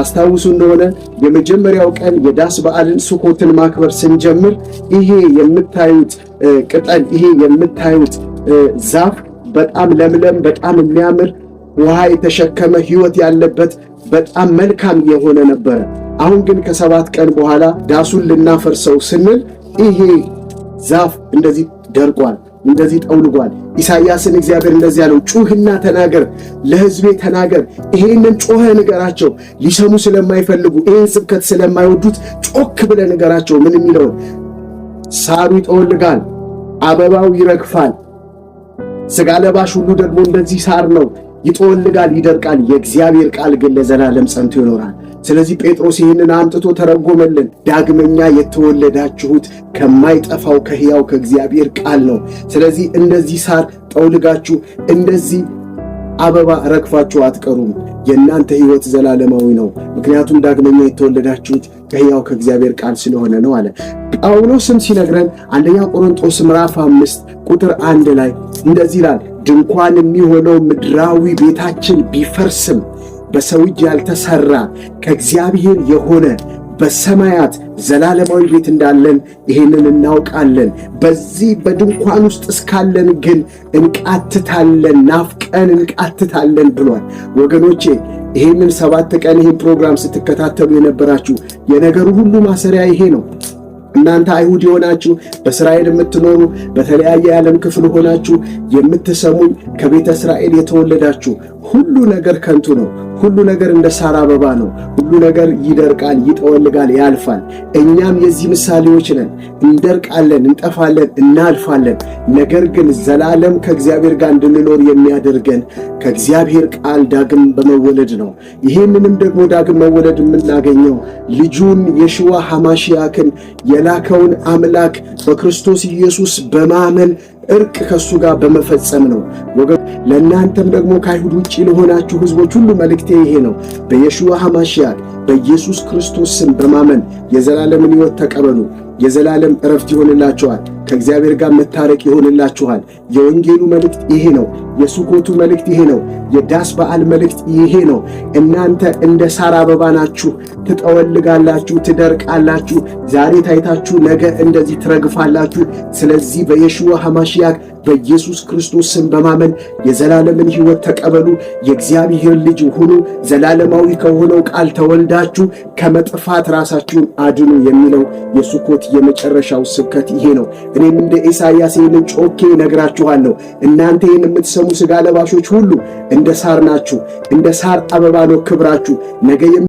ታስታውሱ እንደሆነ የመጀመሪያው ቀን የዳስ በዓልን ስኮትን ማክበር ስንጀምር ይሄ የምታዩት ቅጠል ይሄ የምታዩት ዛፍ በጣም ለምለም በጣም የሚያምር ውሃ የተሸከመ ሕይወት ያለበት በጣም መልካም የሆነ ነበረ። አሁን ግን ከ7 ቀን በኋላ ዳሱን ልናፈርሰው ስንል ይሄ ዛፍ እንደዚህ ደርቋል፣ እንደዚህ ጠውልጓል። ኢሳይያስን እግዚአብሔር እንደዚህ ያለው ጩህና ተናገር፣ ለሕዝቤ ተናገር። ይሄንን ጮኸ ንገራቸው። ሊሰሙ ስለማይፈልጉ ይሄን ስብከት ስለማይወዱት ጮክ ብለ ንገራቸው። ምን የሚለውን ሳሩ ይጠወልጋል፣ አበባው ይረግፋል፣ ሥጋ ለባሽ ሁሉ ደግሞ እንደዚህ ሳር ነው፣ ይጠወልጋል፣ ይደርቃል። የእግዚአብሔር ቃል ግን ለዘላለም ጸንቶ ይኖራል። ስለዚህ ጴጥሮስ ይህንን አምጥቶ ተረጎመልን። ዳግመኛ የተወለዳችሁት ከማይጠፋው ከሕያው ከእግዚአብሔር ቃል ነው። ስለዚህ እንደዚህ ሳር ጠውልጋችሁ እንደዚህ አበባ ረግፋችሁ አትቀሩም። የእናንተ ሕይወት ዘላለማዊ ነው። ምክንያቱም ዳግመኛ የተወለዳችሁት ከሕያው ከእግዚአብሔር ቃል ስለሆነ ነው አለ። ጳውሎስም ሲነግረን አንደኛ ቆሮንቶስ ምዕራፍ 5 ቁጥር 1 ላይ እንደዚህ ይላል፣ ድንኳን የሚሆነው ምድራዊ ቤታችን ቢፈርስም በሰው እጅ ያልተሰራ ከእግዚአብሔር የሆነ በሰማያት ዘላለማዊ ቤት እንዳለን ይሄንን እናውቃለን። በዚህ በድንኳን ውስጥ እስካለን ግን እንቃትታለን፣ ናፍቀን እንቃትታለን ብሏል። ወገኖቼ ይሄንን 7 ቀን ይሄን ፕሮግራም ስትከታተሉ የነበራችሁ የነገሩ ሁሉ ማሰሪያ ይሄ ነው። እናንተ አይሁድ የሆናችሁ በእስራኤል የምትኖሩ በተለያየ የዓለም ክፍል ሆናችሁ የምትሰሙኝ ከቤተ እስራኤል የተወለዳችሁ ሁሉ ነገር ከንቱ ነው። ሁሉ ነገር እንደ ሳር አበባ ነው። ሁሉ ነገር ይደርቃል፣ ይጠወልጋል፣ ያልፋል። እኛም የዚህ ምሳሌዎች ነን። እንደርቃለን፣ እንጠፋለን፣ እናልፋለን። ነገር ግን ዘላለም ከእግዚአብሔር ጋር እንድንኖር የሚያደርገን ከእግዚአብሔር ቃል ዳግም በመወለድ ነው። ይህንንም ደግሞ ዳግም መወለድ የምናገኘው ልጁን የሽዋ ሐማሽያክን የላከውን አምላክ በክርስቶስ ኢየሱስ በማመን እርቅ ከሱ ጋር በመፈጸም ነው። ወገን ለእናንተም ደግሞ ከአይሁድ ውጭ ለሆናችሁ ሕዝቦች ሁሉ መልእክቴ ይሄ ነው። በየሽዋ ሐማሽያክ በኢየሱስ ክርስቶስ ስም በማመን የዘላለምን ሕይወት ተቀበሉ። የዘላለም ዕረፍት ይሆንላችኋል። ከእግዚአብሔር ጋር መታረቅ ይሆንላችኋል። የወንጌሉ መልእክት ይሄ ነው። የሱኮቱ መልእክት ይሄ ነው። የዳስ በዓል መልእክት ይሄ ነው። እናንተ እንደ ሳር አበባ ናችሁ፣ ትጠወልጋላችሁ፣ ትደርቃላችሁ። ዛሬ ታይታችሁ ነገ እንደዚህ ትረግፋላችሁ። ስለዚህ በየሽዋ ሐማሽያክ በኢየሱስ ክርስቶስ ስም በማመን የዘላለምን ሕይወት ተቀበሉ። የእግዚአብሔር ልጅ ሁኑ። ዘላለማዊ ከሆነው ቃል ተወልዳችሁ ከመጥፋት ራሳችሁን አድኑ የሚለው የሱኮት የመጨረሻው ስብከት ይሄ ነው። እኔም እንደ ኢሳይያስ ይህንን ጮኬ ነግራችኋለሁ። እናንተ ይህን የምትሰሙ ሥጋ ለባሾች ሁሉ እንደ ሳር ናችሁ። እንደ ሳር አበባ ነው ክብራችሁ። ነገ